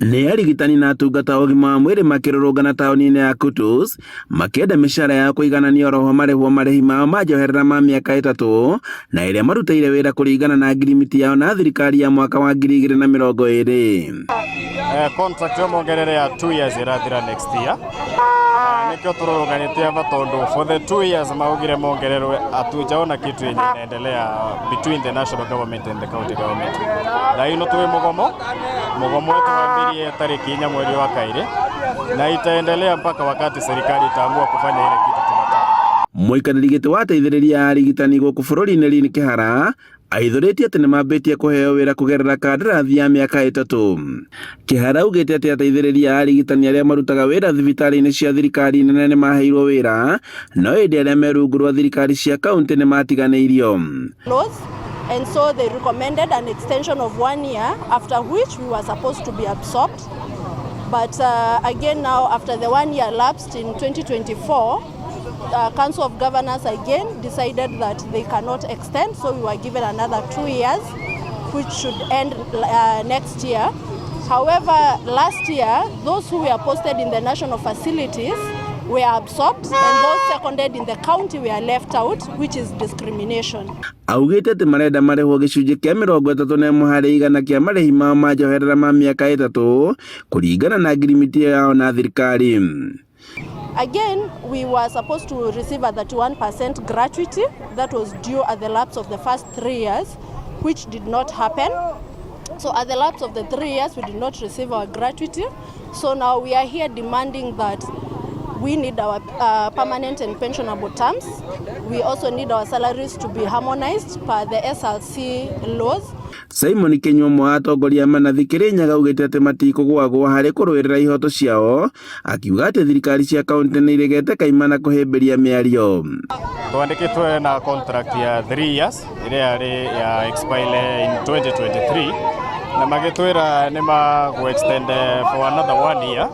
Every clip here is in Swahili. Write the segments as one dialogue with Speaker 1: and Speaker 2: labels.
Speaker 1: Nĩ arigitani na atungata ũgima wa mwĩrĩ makĩrũrũngana taũni-inĩ ya Kutus makĩenda mĩcara ya kũiganania oroho marĩhwo marĩhi mao ma njoherera ma mĩaka 3 na ĩrĩa marutĩire wĩra kũringana na ngirimiti yao na thirikari ya mwaka wa 2020.
Speaker 2: Contract ya mongerere ya 2 years irathira next year. Nikio turũrũnganĩte hapa tondu for the 2 years maugire mongererwe atujaona kitu yenye inaendelea between the national government and the county government. Na ino tuwe mugomo wetu wambirie tariki 4 mwezi wa kaire na itaendelea mpaka wakati serikali itaamua kufanya ile kitu tunataka.
Speaker 1: Mũikarĩri gĩtĩ wa ateithĩrĩria a arigitani gũkũ bũrũri-inĩ Lynn Kĩhara aithũrĩtie atĩ nĩmambĩtie kũheo wĩra kũgerera kandarathi ya mĩaka 3. Kĩhara augĩte atĩ ateithĩrĩria a arigitani arĩa marutaga wĩra thibitarĩ-inĩ cia thirikari nene nĩmaheirwo wĩra, no hĩndĩ arĩa me rungu rwa thirikari cia kaunti nĩmatiganĩirio.
Speaker 3: And so they recommended an extension of 1 year, after which we were supposed to be absorbed. But again now, after the 1 year lapsed in 2024, Council of Governors again decided that they cannot extend, so we were given another 2 years, which should end next year. However, last year, those who were posted in the national facilities were absorbed, and those seconded in the county were left out, which is discrimination.
Speaker 1: Augĩte atĩ marenda marĩhwo gĩcunjĩ kĩa 31 harĩ igana kĩa marĩhi mao ma njoherera ma mĩaka 3 kũringana na ngirimiti yao na thirikari.
Speaker 3: Again, we were supposed to receive a 31% gratuity that was due at the lapse of the first 3 years, which did not happen. So at the lapse of the 3 years, we did not receive our gratuity. So now we are here demanding that we need our permanent and pensionable terms. We also need our salaries to be harmonized per the SLC laws.
Speaker 1: Simon Kinyumo atongoria manathi Kirinyaga augĩte atĩ matikũgwagwo harĩ kũrũĩrĩra ihoto ciao, akiuga atĩ thirikari cia kaunti nĩ iregete kaimana kũhĩmbĩria mĩario.
Speaker 2: Twandĩkĩtwe na contract ya 3 years ĩrĩa yarĩ ya expire in 2023 na magĩtwĩra nĩ magũ-extend for another 1 year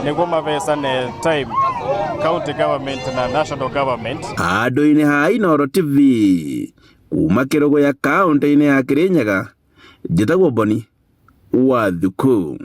Speaker 2: nĩguo mavesane time county government na national government.
Speaker 1: Handũ-inĩ ha Inooro TV kuma Kĩrũgũ ya kaunti-inĩ ya Kirinyaga, njĩtagwo Boni Wathuku.